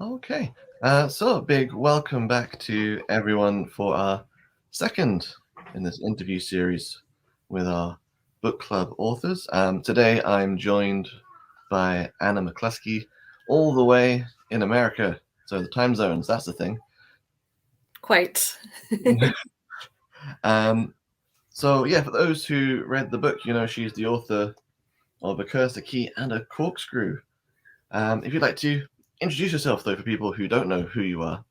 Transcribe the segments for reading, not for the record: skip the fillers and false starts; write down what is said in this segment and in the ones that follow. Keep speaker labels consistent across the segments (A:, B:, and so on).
A: Okay. So a big welcome back to everyone for our second in this interview series with our book club authors. Today I'm joined by Anna McCluskey, all the way in America. So the time zones, that's the thing.
B: Quite.
A: So yeah, for those who read the book, you know she's the author of A Curse, a Key, and a Corkscrew. If you'd like to introduce yourself, though, for people who don't know who you are.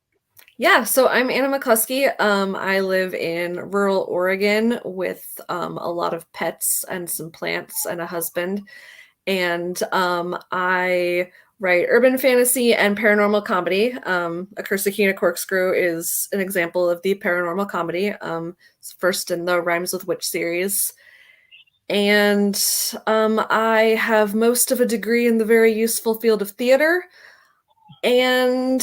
B: Yeah, so I'm Anna McCluskey. I live in rural Oregon with a lot of pets and some plants and a husband. And I write urban fantasy and paranormal comedy. A Curse, a Key, and a Corkscrew is an example of the paranormal comedy. It's first in the Rhymes with Witch series. And I have most of a degree in the very useful field of theater. And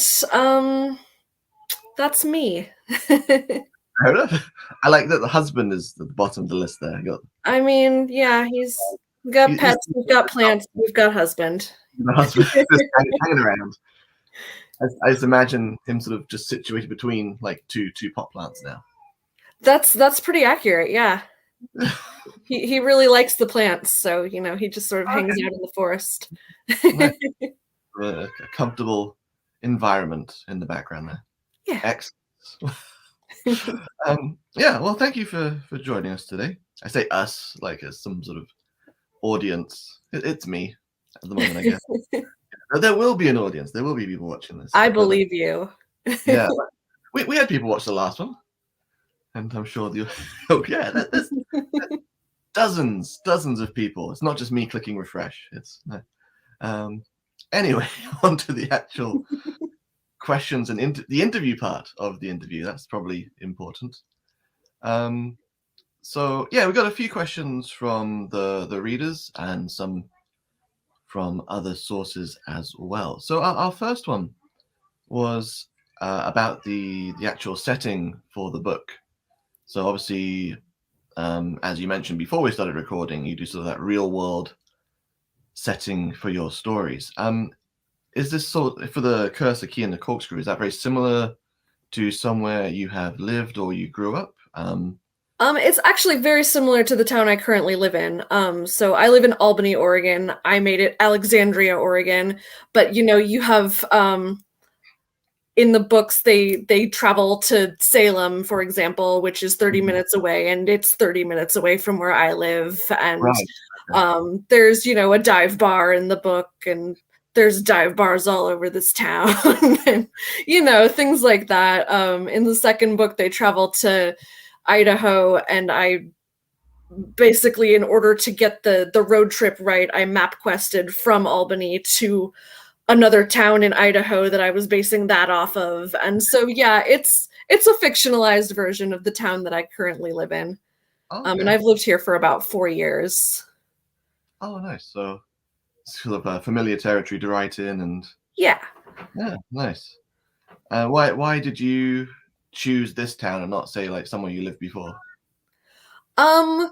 B: that's me.
A: Fair enough. I like that the husband is at the bottom of the list there.
B: I mean, yeah, we've got
A: He's
B: pets, we've got plants, we've got husband.
A: the husband just hanging around. I just imagine him sort of just situated between like two pot plants now.
B: That's pretty accurate, yeah. He really likes the plants, so he just sort of hangs out in the forest.
A: Nice. A comfortable environment in the background there.
B: Yeah.
A: Excellent. Yeah, well, thank you for joining us today. I say us like as some sort of audience. It's me at the moment, I guess. There will be an audience. There will be people watching this.
B: I believe you.
A: Yeah, we had people watch the last one, and I'm sure there's dozens of people. It's not just me clicking refresh. It's anyway, on to the actual questions and the interview part of the interview. That's probably important. So yeah, we got a few questions from the readers and some from other sources as well. So our first one was about the actual setting for the book. So obviously, as you mentioned before we started recording, you do sort of that real world setting for your stories. Is this sort for the Curse, the Key, and the Corkscrew? Is that very similar to somewhere you have lived or you grew up?
B: It's actually very similar to the town I currently live in. So I live in Albany, Oregon. I made it Alexandria, Oregon, but you have in the books they travel to Salem, for example, which is 30 minutes away, and it's 30 minutes away from where I live. And
A: Right.
B: there's a dive bar in the book, and there's dive bars all over this town, and things like that. In the second book, they travel to Idaho, and I basically, in order to get the road trip right, I map quested from Albany to another town in Idaho that I was basing that off of. And so yeah, it's a fictionalized version of the town that I currently live in.
A: Okay.
B: And I've lived here for about 4 years.
A: Oh, nice. So sort of familiar territory to write in, and
B: yeah,
A: nice. Why did you choose this town and not say like somewhere you lived before?
B: I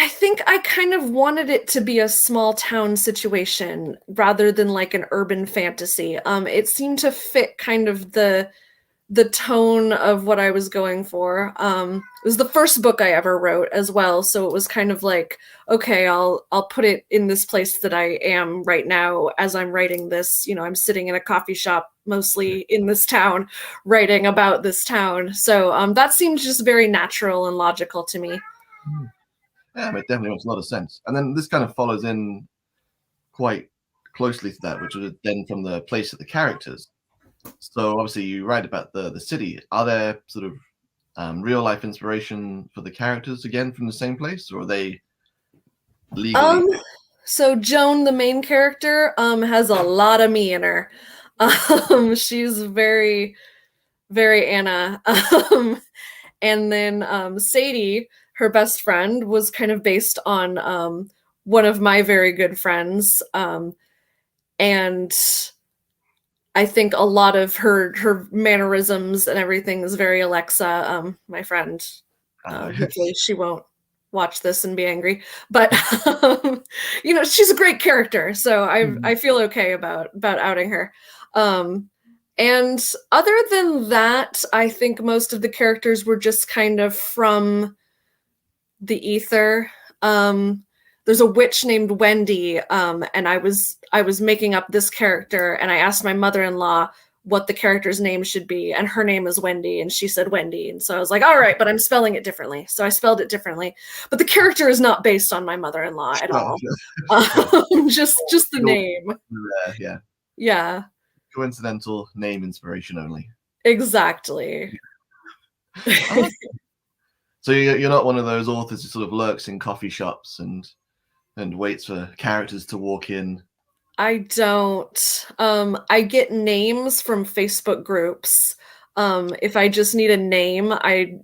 B: think I kind of wanted it to be a small town situation rather than like an urban fantasy. It seemed to fit kind of the tone of what I was going for. It was the first book I ever wrote as well, so it was kind of like, okay, I'll put it in this place that I am right now as I'm writing this. I'm sitting in a coffee shop mostly in this town writing about this town. So that seemed just very natural and logical to me.
A: Yeah, it definitely makes a lot of sense. And then this kind of follows in quite closely to that, which was then from the place of the characters. So obviously you write about the city. Are there sort of real life inspiration for the characters again from the same place, or are they legally?
B: So Joan, the main character, has a lot of me in her. She's very, very Anna. And then Sadie, her best friend, was kind of based on one of my very good friends. And I think a lot of her mannerisms and everything is very Alexa, my friend. Hopefully she won't watch this and be angry, but she's a great character, so I feel okay about outing her. And other than that, I think most of the characters were just kind of from the ether. There's a witch named Wendy, and I was making up this character, and I asked my mother-in-law what the character's name should be, and her name is Wendy, and she said Wendy, and so I was like, all right, but I'm spelling it differently, so I spelled it differently. But the character is not based on my mother-in-law at all. Just the name.
A: Yeah.
B: Yeah.
A: Coincidental name inspiration only.
B: Exactly.
A: So you're not one of those authors who sort of lurks in coffee shops and waits for characters to walk in.
B: I don't. I get names from Facebook groups. If I just need a name, I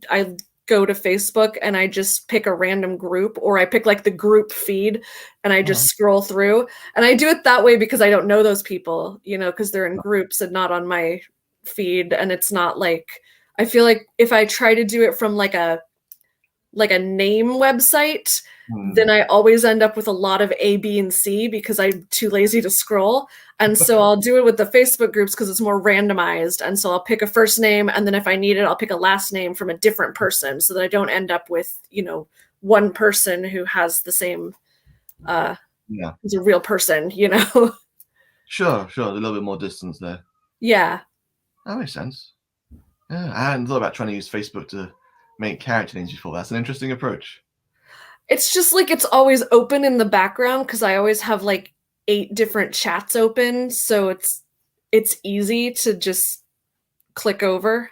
B: go to Facebook and I just pick a random group, or I pick like the group feed and I just scroll through. And I do it that way because I don't know those people, because they're in groups and not on my feed. And it's not like, I feel like if I try to do it from like a name website, then I always end up with a lot of A, B, and C because I'm too lazy to scroll. And so I'll do it with the Facebook groups because it's more randomized. And so I'll pick a first name, and then if I need it, I'll pick a last name from a different person so that I don't end up with, one person who has the same, is a real person,
A: Sure. A little bit more distance there.
B: Yeah.
A: That makes sense. Yeah, I hadn't thought about trying to use Facebook to make character names before. That's an interesting approach.
B: It's just like it's always open in the background because I always have like 8 different chats open, so it's easy to just click over.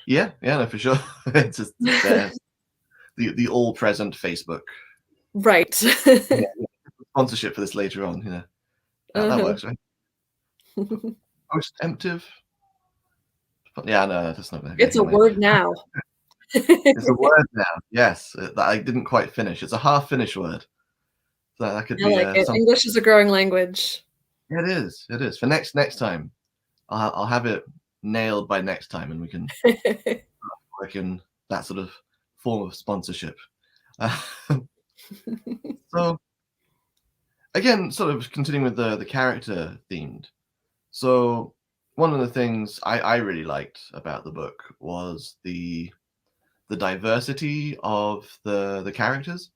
A: Yeah, no, for sure. It's just the all-present Facebook.
B: Right.
A: Sponsorship for this later on, that works, right? Post-emptive. Yeah, no, that's not.
B: It's a word now.
A: It's a word now. Yes, that I didn't quite finish. It's a half-finished word. So that could be.
B: Like it. English is a growing language.
A: It is. For next time, I'll have it nailed by next time, and we can work in that sort of form of sponsorship. So, again, sort of continuing with the character themed. So, one of the things I really liked about the book was the diversity of the characters.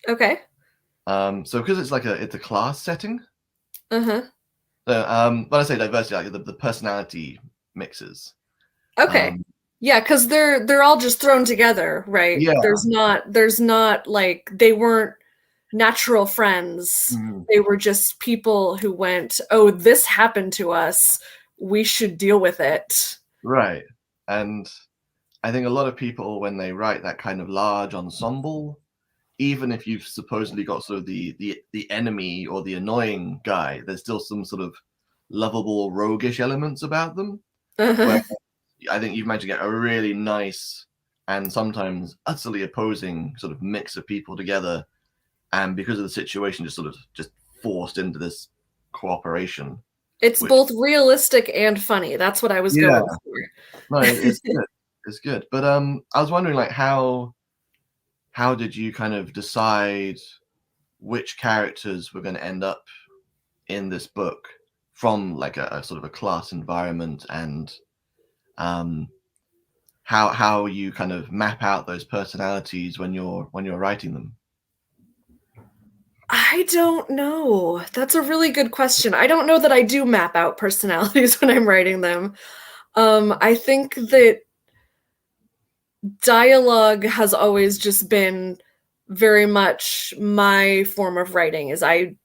B: Okay.
A: So because it's it's a class setting.
B: Uh-huh.
A: When I say diversity, like the personality mixes.
B: Okay. Yeah, because they're all just thrown together, right?
A: Yeah.
B: There's not like they weren't natural friends. They were just people who went, oh, this happened to us. We should deal with it.
A: Right. And I think a lot of people, when they write that kind of large ensemble, even if you've supposedly got sort of the enemy or the annoying guy, there's still some sort of lovable, roguish elements about them. Where I think you've managed to get a really nice and sometimes utterly opposing sort of mix of people together, and because of the situation, just forced into this cooperation.
B: It's both realistic and funny. That's what I was going for.
A: No, it's good. It's good. But I was wondering, like, how did you kind of decide which characters were going to end up in this book from like a sort of a class environment, and how you kind of map out those personalities when you're writing them?
B: I don't know. That's a really good question. I don't know that I do map out personalities when I'm writing them. I think that dialogue has always just been very much my form of writing. Is I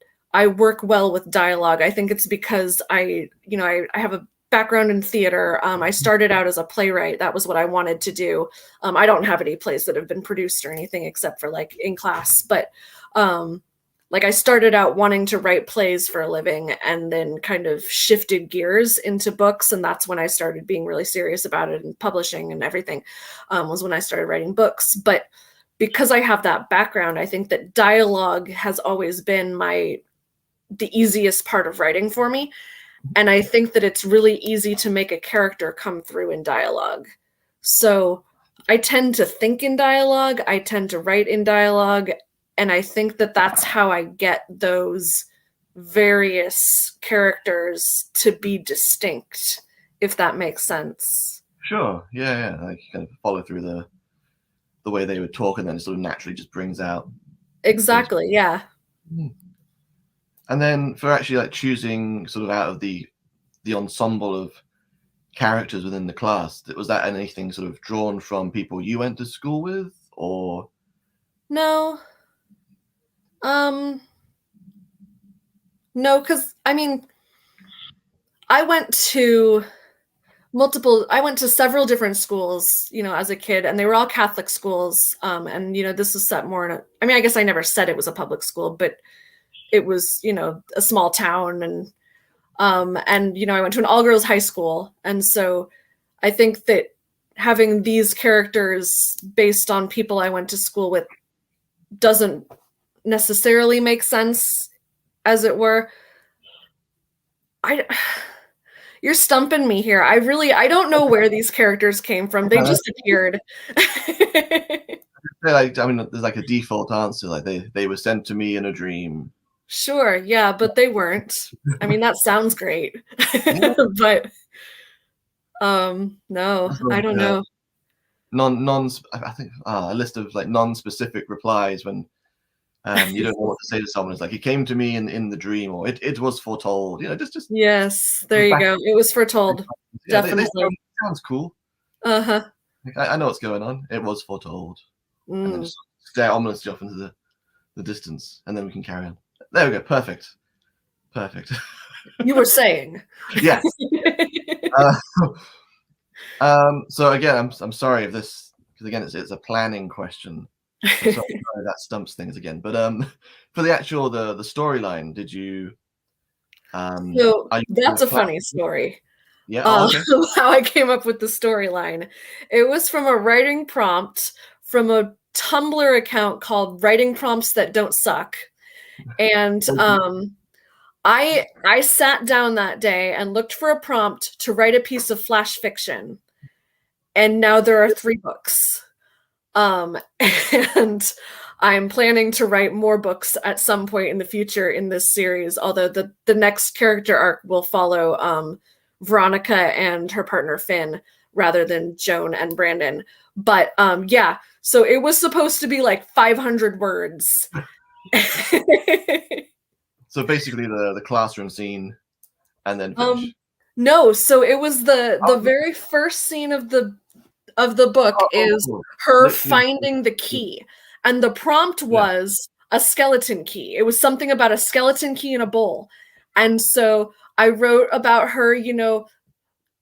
B: work well with dialogue. I think it's because I have a background in theater. I started out as a playwright. That was what I wanted to do. I don't have any plays that have been produced or anything except for like in class, but like I started out wanting to write plays for a living and then kind of shifted gears into books. And that's when I started being really serious about it, and publishing and everything was when I started writing books. But because I have that background, I think that dialogue has always been the easiest part of writing for me. And I think that it's really easy to make a character come through in dialogue. So I tend to think in dialogue, I tend to write in dialogue, and I think that that's how I get those various characters to be distinct, if that makes sense.
A: Sure. Yeah. Like you kind of follow through the way they would talk, and then it sort of naturally just brings out those.
B: Exactly, yeah.
A: And then for actually like choosing sort of out of the ensemble of characters within the class, was that anything sort of drawn from people you went to school with, or?
B: No. No, because I mean, I went to several different schools, as a kid, and they were all Catholic schools. And this was set more in I mean, I guess I never said it was a public school, but it was, a small town, and I went to an all-girls high school. And so I think that having these characters based on people I went to school with doesn't necessarily make sense, as it were. You're stumping me here. I don't know where these characters came from. They just appeared.
A: Like, I mean, there's like a default answer, like they were sent to me in a dream.
B: Sure, yeah, but they weren't. I mean, that sounds great.
A: Yeah.
B: But no, I don't know.
A: I think a list of like non-specific replies when you don't know what to say to someone. It's like, he came to me in the dream, or it was foretold. Just
B: yes, there you go. It was foretold.
A: Yeah,
B: Definitely.
A: sounds cool.
B: Uh-huh.
A: Like, I know what's going on. It was foretold. And then just stare ominously off into the distance, and then we can carry on. There we go. Perfect.
B: You were saying.
A: Yes. So again, I'm sorry if this, because again it's a planning question. I'm sorry that stumps things again. But for the actual the storyline, did you?
B: So that's a funny story.
A: Yeah. Okay.
B: How I came up with the storyline. It was from a writing prompt from a Tumblr account called Writing Prompts That Don't Suck. And I sat down that day and looked for a prompt to write a piece of flash fiction. And now there are 3 books. And I'm planning to write more books at some point in the future in this series, although the next character arc will follow Veronica and her partner Finn rather than Joan and Brandon. But yeah, so it was supposed to be like 500 words.
A: So basically the classroom scene and then finish.
B: No, so it was the very first scene of the book is her finding the key. And the prompt was a skeleton key. It was something about a skeleton key in a bowl. And so I wrote about her,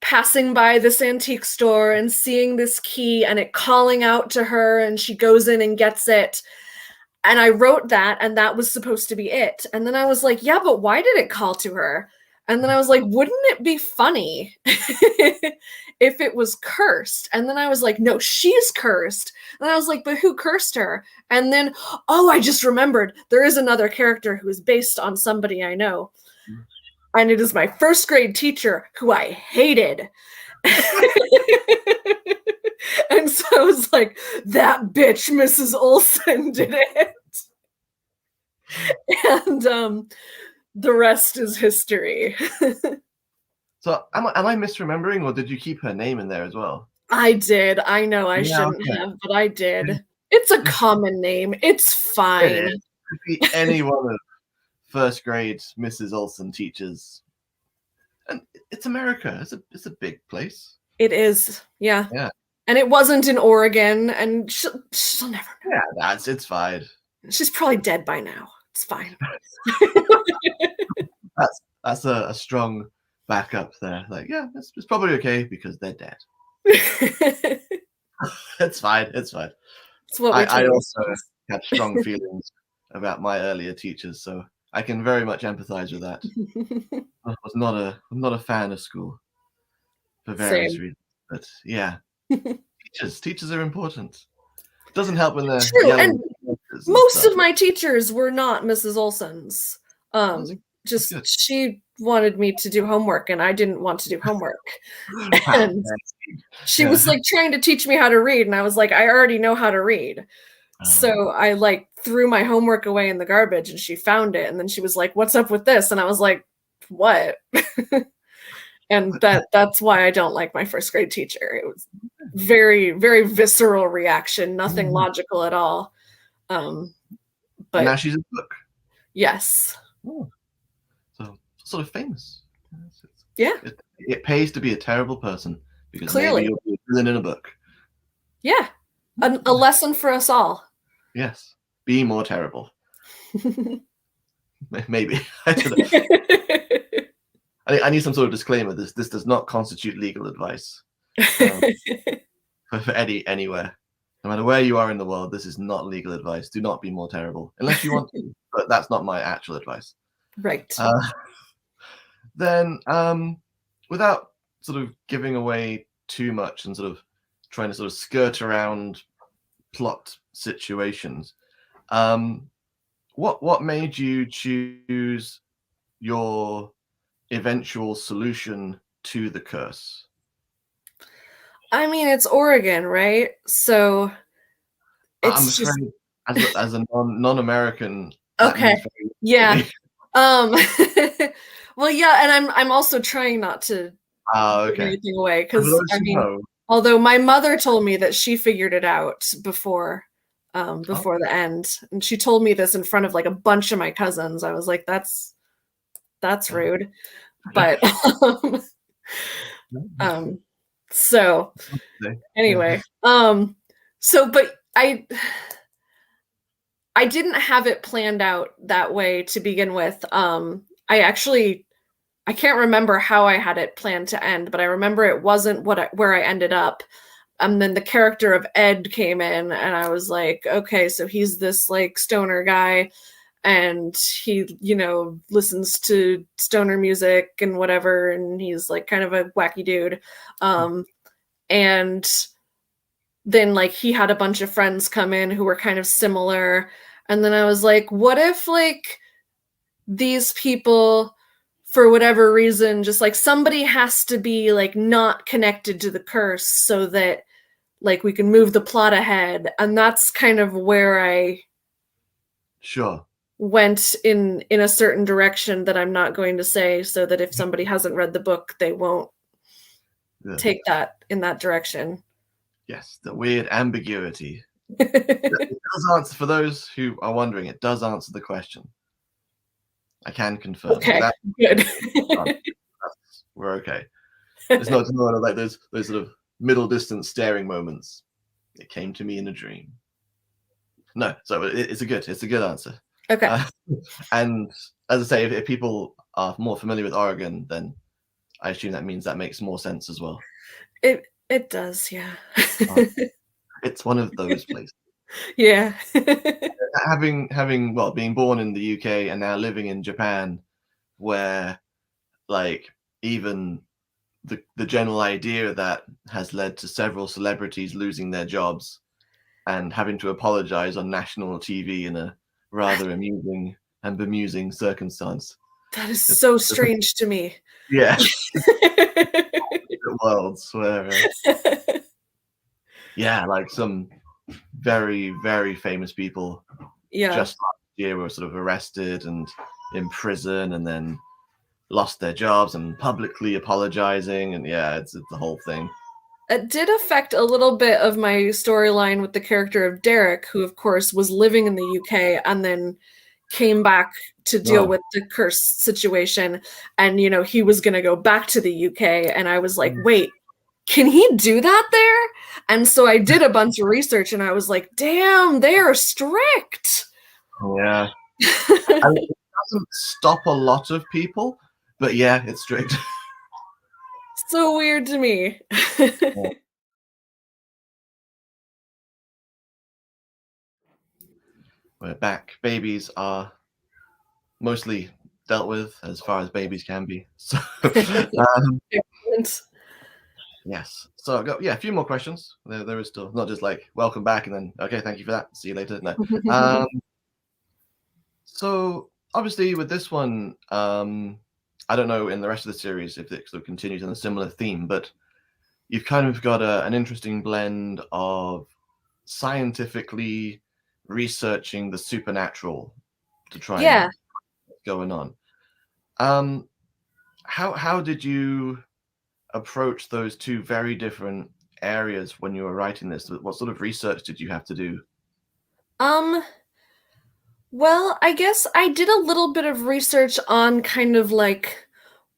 B: passing by this antique store and seeing this key and it calling out to her, and she goes in and gets it. And I wrote that, and that was supposed to be it. And then I was like, yeah, but why did it call to her? And then I was like, wouldn't it be funny if it was cursed? And then I was like, no, she's cursed. And I was like, but who cursed her? And then, I just remembered there is another character who is based on somebody I know. And it is my first grade teacher who I hated. And so I was like, that bitch, Mrs. Olsen, did it. And the rest is history.
A: So am I misremembering, or did you keep her name in there as well?
B: I did. I know I shouldn't have, but I did. It's a common name. It's fine.
A: It could be any one of first grade Mrs. Olsen teachers. And it's America. It's a big place.
B: It is. Yeah.
A: Yeah.
B: And it wasn't in Oregon, and she'll never know.
A: Yeah, it's fine.
B: She's probably dead by now. It's fine.
A: That's a strong backup there. Like, yeah, it's probably okay because they're dead. It's fine. It's fine.
B: It's what
A: I also had strong feelings about my earlier teachers, so I can very much empathize with that. I was not a fan of school for various reasons, but yeah, teachers are important. It doesn't help when they're yelling.
B: And most of my teachers were not Mrs. Olsen's. She wanted me to do homework, and I didn't want to do homework.
A: How
B: And
A: dare
B: she
A: you.
B: was like trying to teach me how to read, and I was like, I already know how to read.
A: Yeah.
B: So I like threw my homework away in the garbage, and she found it, and then she was like, "What's up with this?" And I was like, "What?" And that's why I don't like my first grade teacher. It was very, very visceral reaction, nothing logical at all.
A: And
B: But
A: now she's in the book.
B: yes.
A: Oh, so sort of famous.
B: Yeah,
A: It pays to be a terrible person because maybe
B: clearly.
A: you'll be a villain in a book.
B: Yeah. A lesson for us all.
A: Yes, be more terrible. Maybe. I don't know. I need some sort of disclaimer. This does not constitute legal advice for anywhere. No matter where you are in the world, this is not legal advice. Do not be more terrible unless you want to, but that's not my actual advice.
B: Right.
A: Then, without sort of giving away too much and sort of trying to sort of skirt around plot situations, what made you choose your eventual solution to the curse?
B: I mean, it's Oregon, right? So
A: I'm
B: it's just
A: afraid, as a non-American, that
B: okay.
A: means very
B: Yeah.
A: little to me.
B: Well, yeah, and I'm also trying not to give
A: Okay.
B: anything away
A: For
B: because
A: those
B: I
A: who
B: mean,
A: know,
B: although my mother told me that she figured it out before
A: oh,
B: before the end, and she told me this in front of like a bunch of my cousins. I was like, that's
A: yeah.
B: rude. But um so
A: Yeah.
B: anyway, so but I didn't have it planned out that way to begin with. I can't remember how I had it planned to end, but I remember it wasn't where I ended up. And then the character of Ed came in, and I was like, okay, so he's this like stoner guy, and he, listens to stoner music and whatever, and he's like kind of a wacky dude. And then like he had a bunch of friends come in who were kind of similar. And then I was like, what if like these people, for whatever reason, just like somebody has to be like not connected to the curse so that like we can move the plot ahead. And that's kind of where I
A: Sure.
B: went in a certain direction that I'm not going to say, so that if somebody hasn't read the book, they won't
A: Yeah.
B: take that in that direction.
A: Yes, the weird ambiguity. It does answer, for those who are wondering, it does answer the question. I can confirm.
B: Okay,
A: Without,
B: good.
A: we're okay. It's not like those sort of middle distance staring moments. It came to me in a dream. No, so it's a good answer.
B: Okay.
A: And as I say, if people are more familiar with Oregon, then I assume that means that makes more sense as well.
B: It does, yeah.
A: It's one of those places.
B: Yeah.
A: Having well, being born in the UK and now living in Japan, where like even the general idea of that has led to several celebrities losing their jobs and having to apologize on national TV in a rather amusing and bemusing circumstance.
B: That is so strange to me.
A: Yeah, worlds where yeah, like some very, very famous people
B: Yeah.
A: just last year were sort of arrested and in prison and then lost their jobs and publicly apologizing. And yeah, it's the whole thing.
B: It did affect a little bit of my storyline with the character of Derek, who, of course, was living in the UK and then came back to deal with the curse situation. And, he was going to go back to the UK. And I was like, wait, can he do that there? And so I did a bunch of research and I was like, damn, they are strict.
A: Yeah. I mean, it doesn't stop a lot of people, but yeah, it's strict.
B: So weird to me.
A: Yeah. We're back. Babies are mostly dealt with as far as babies can be. So, yes. So I've got a few more questions. There is still not just like welcome back and then okay, thank you for that. See you later. No. So obviously with this one, I don't know in the rest of the series if it sort of continues on a similar theme, but you've kind of got an interesting blend of scientifically researching the supernatural to try and
B: Yeah.
A: what's going on. How did you approach those two very different areas when you were writing this? What sort of research did you have to do?
B: Um, well, I guess I did a little bit of research on kind of like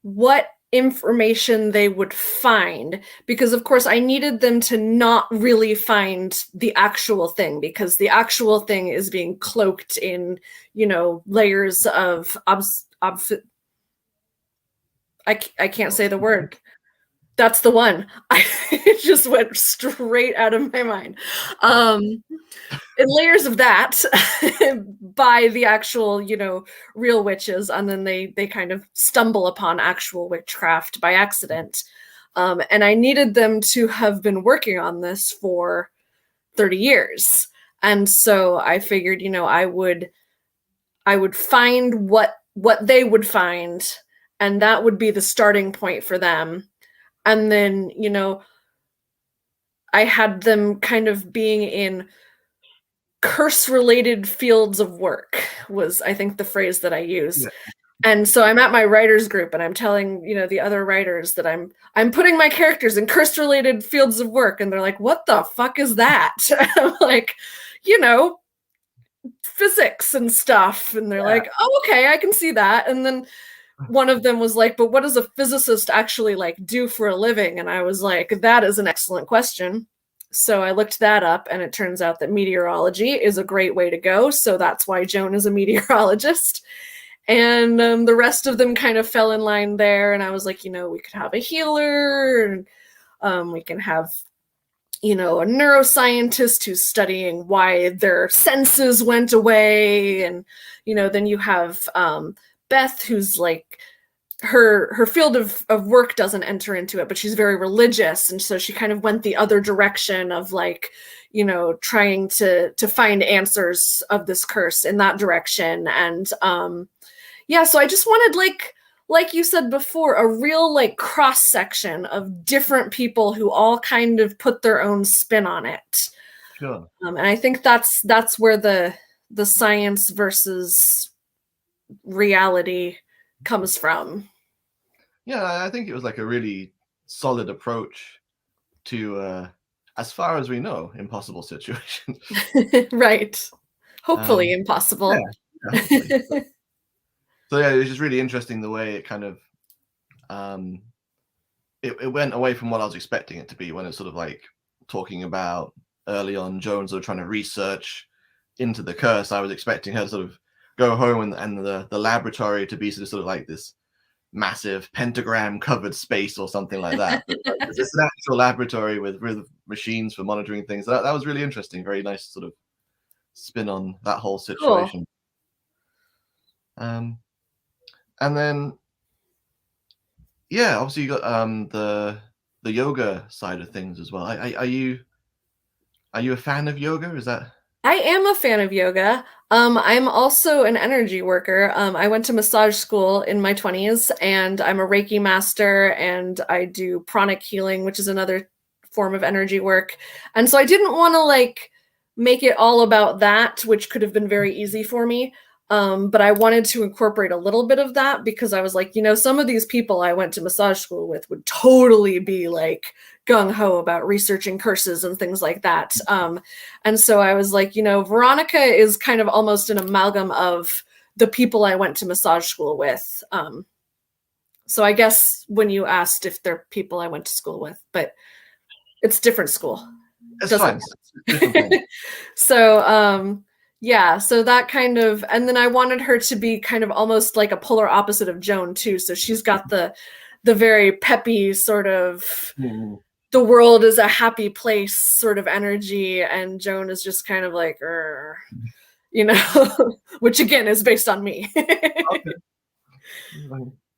B: what information they would find, because of course I needed them to not really find the actual thing, because the actual thing is being cloaked in, layers of I can't say the word. That's the one. It just went straight out of my mind. In layers of that by the actual, real witches, and then they kind of stumble upon actual witchcraft by accident. And I needed them to have been working on this for 30 years. And so I figured, I would find what they would find, and that would be the starting point for them. And then, I had them kind of being in curse-related fields of work, was, I think, the phrase that I use.
A: Yeah.
B: And so I'm at my writers group and I'm telling, the other writers that I'm putting my characters in curse-related fields of work, and they're like, "What the fuck is that?" I'm like, physics and stuff. And they're like, "Oh, okay, I can see that." And then one of them was like, "But what does a physicist actually like do for a living?" And I was like, "That is an excellent question." So I looked that up, and it turns out that meteorology is a great way to go. So that's why Joan is a meteorologist. And the rest of them kind of fell in line there. And I was like, we could have a healer, and we can have, a neuroscientist who's studying why their senses went away. And, then you have Beth, who's like, her field of work doesn't enter into it, but she's very religious, and so she kind of went the other direction of like, trying to find answers of this curse in that direction. And so I just wanted, like you said before, a real like cross section of different people who all kind of put their own spin on it.
A: Sure.
B: And I think that's where the science versus reality comes from.
A: Yeah, I think it was like a really solid approach to, as far as we know, impossible situations.
B: Right. Hopefully impossible.
A: Yeah, hopefully. So yeah, it was just really interesting the way it kind of it went away from what I was expecting it to be, when it's sort of like talking about early on Joan sort of trying to research into the curse. I was expecting her to sort of go home and the laboratory to be sort of like this massive pentagram covered space or something like that. But it's an actual laboratory with machines for monitoring things. That was really interesting. Very nice sort of spin on that whole situation. Cool. And then obviously you got the yoga side of things as well. Are you a fan of yoga? Is that?
B: I am a fan of yoga. I'm also an energy worker. I went to massage school in my 20s, and I'm a Reiki master, and I do pranic healing, which is another form of energy work. And so I didn't want to like make it all about that, which could have been very easy for me. But I wanted to incorporate a little bit of that, because I was like, some of these people I went to massage school with would totally be like gung-ho about researching curses and things like that. And so I was like, Veronica is kind of almost an amalgam of the people I went to massage school with. So I guess when you asked if they're people I went to school with, but it's different school.
A: It's fine.
B: So, so that kind of, and then I wanted her to be kind of almost like a polar opposite of Joan too. So she's got the very peppy sort of, the world is a happy place sort of energy, and Joan is just kind of like, which again is based on me.
A: Okay.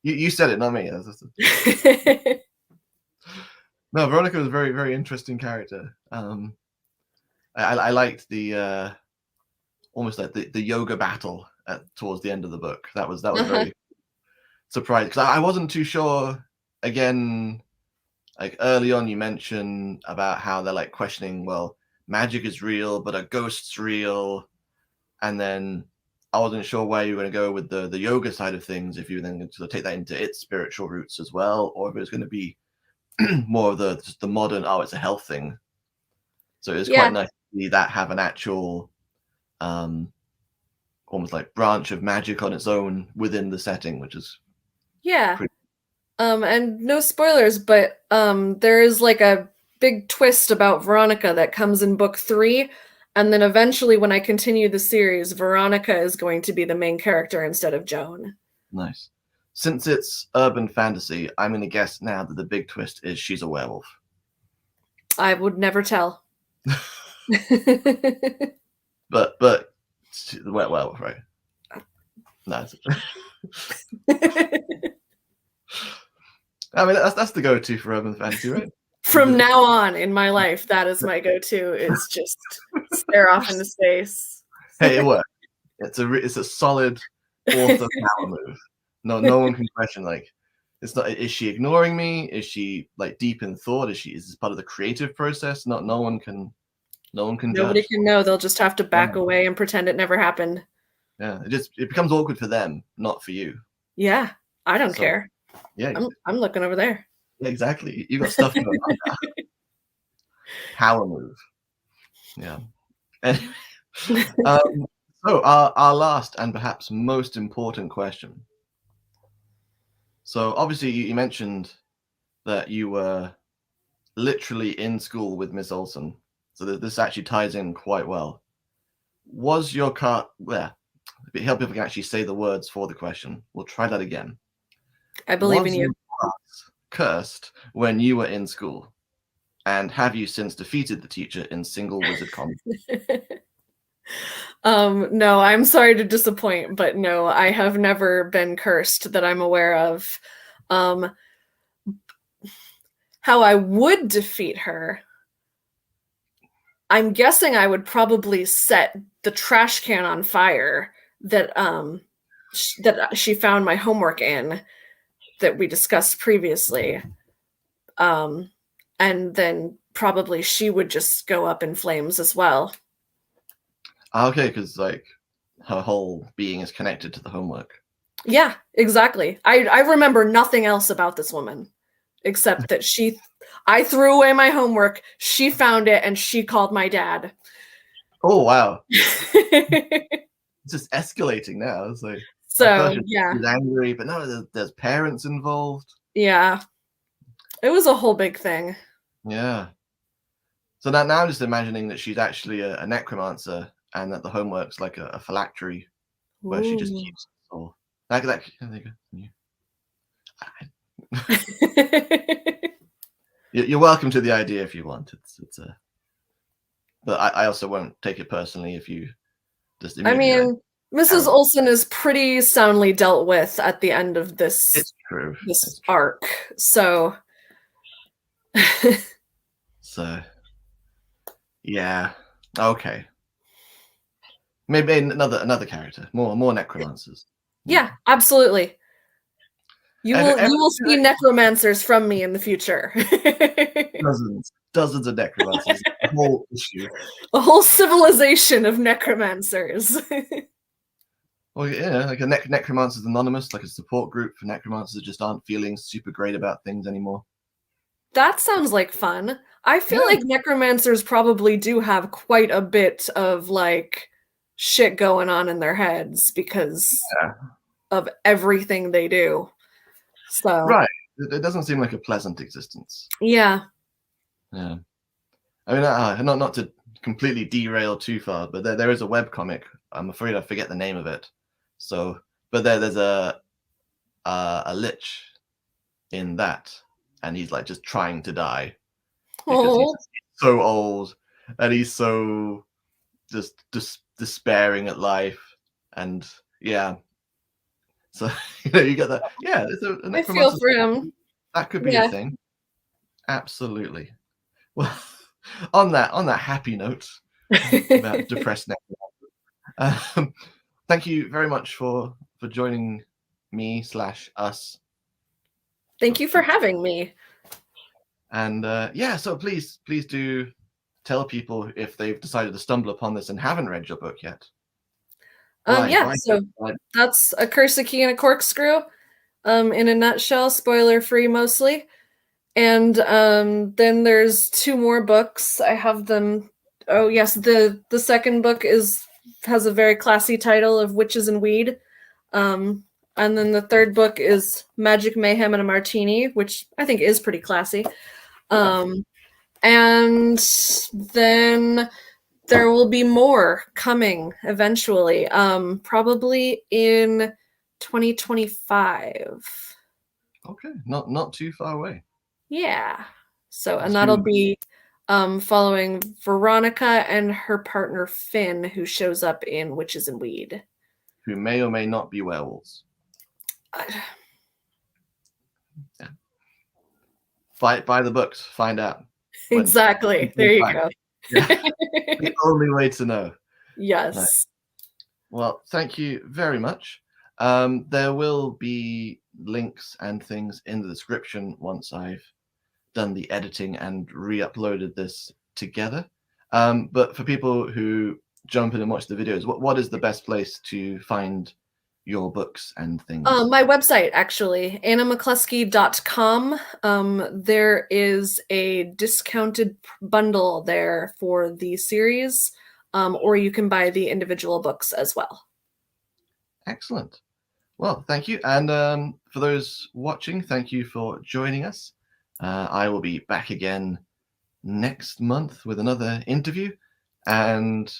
A: You said it, not me. No, Veronica was a very, very interesting character. I liked the almost like the yoga battle towards the end of the book. That was very surprised because I wasn't too sure. Again, like early on, you mentioned about how they're like questioning, well, magic is real, but are ghosts real? And then I wasn't sure where you were going to go with the yoga side of things, if you were then going to take that into its spiritual roots as well, or if it was going to be more of the modern, oh, it's a health thing. So it's quite nice to see that have an actual almost like branch of magic on its own within the setting, which is pretty...
B: And no spoilers, but there is like a big twist about Veronica that comes in book 3, and then eventually when I continue the series, Veronica is going to be the main character instead of Joan.
A: Nice. Since it's urban fantasy, I'm going to guess now that the big twist is she's a werewolf.
B: I would never tell.
A: but the werewolf, right? No. I mean, that's the go-to for urban fantasy, right?
B: From now on in my life, that is my go-to. Is just stare off into space.
A: Hey, it works. It's a solid author power move. No one can question, like, it's not. Is she ignoring me? Is she like deep in thought? Is this part of the creative process? No one can.
B: Nobody
A: judge.
B: can know. They'll just have to back away and pretend it never happened.
A: Yeah, it becomes awkward for them, not for you.
B: Yeah, I don't care.
A: Yeah,
B: I'm looking over there.
A: Yeah, exactly. You got stuff going on now. Power move. Yeah. So our last and perhaps most important question. So obviously you mentioned that you were literally in school with Miss Olsen, so that this actually ties in quite well. Was your car... It'd help if we can actually say the words for the question. We'll try that again.
B: I believe in you.
A: Was cursed when you were in school? And have you since defeated the teacher in single wizard combat?
B: No, I'm sorry to disappoint, but no, I have never been cursed that I'm aware of. How I would defeat her, I'm guessing I would probably set the trash can on fire that that she found my homework in, that we discussed previously. And then probably she would just go up in flames as well.
A: Okay, because like her whole being is connected to the homework.
B: Yeah, exactly. I remember nothing else about this woman except that I threw away my homework, she found it, and she called my dad.
A: Oh, wow. It's just escalating now. It's like,
B: so yeah,
A: she's angry, but no, there's parents involved.
B: Yeah, it was a whole big thing.
A: Yeah. So now I'm just imagining that she's actually a necromancer, and that the homework's like a phylactery where she just keeps it all. You're welcome to the idea if you want. But I also won't take it personally if you just...
B: I mean, Mrs. Olsen is pretty soundly dealt with at the end of this.
A: It's true.
B: This arc. So.
A: So. Yeah. Okay. Maybe another character. More necromancers.
B: Yeah, absolutely. You will see necromancers from me in the future.
A: Dozens of necromancers. A whole issue.
B: A whole civilization of necromancers.
A: Well, yeah, like a Necromancers Anonymous, like a support group for necromancers that just aren't feeling super great about things anymore.
B: That sounds like fun. I feel like necromancers probably do have quite a bit of like shit going on in their heads because of everything they do. So
A: right, it doesn't seem like a pleasant existence.
B: Yeah.
A: I mean, not to completely derail too far, but there is a webcomic. I'm afraid I forget the name of it. So, but there's a lich in that, and he's like just trying to die because he's so old and he's so just despairing at life, and so you get that. Yeah, it's a
B: I feel for him.
A: That could be a thing. Absolutely. Well, on that happy note about depressed necromancers, thank you very much for joining me/us.
B: Thank you for having me.
A: And yeah, so please do tell people if they've decided to stumble upon this and haven't read your book yet.
B: Yeah, so that's A Curse, a Key, and a Corkscrew. In a nutshell, spoiler free mostly. And then there's 2 more books. I have them. Oh yes, the second book has a very classy title of Witches and Weed. And then the third book is Magic, Mayhem, and a Martini, which I think is pretty classy. And then there will be more coming eventually, probably in 2025.
A: Okay, not too far away.
B: Yeah. So, and that'll be following Veronica and her partner Finn, who shows up in Witches and Weed.
A: Who may or may not be werewolves. Yeah. Buy the books, find out.
B: Exactly. There you go.
A: Yeah. The only way to know.
B: Yes.
A: Right. Well, thank you very much. There will be links and things in the description once I've done the editing and re-uploaded this together. But for people who jump in and watch the videos, what is the best place to find your books and things?
B: My website, actually, annamccluskey.com. There is a discounted bundle there for the series, or you can buy the individual books as well.
A: Excellent. Well, thank you. And for those watching, thank you for joining us. I will be back again next month with another interview. And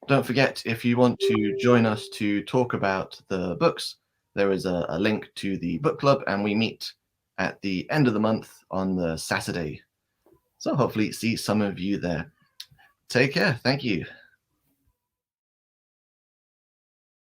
A: don't forget, if you want to join us to talk about the books, there is a link to the book club, and we meet at the end of the month on the Saturday. So hopefully see some of you there. Take care. Thank you.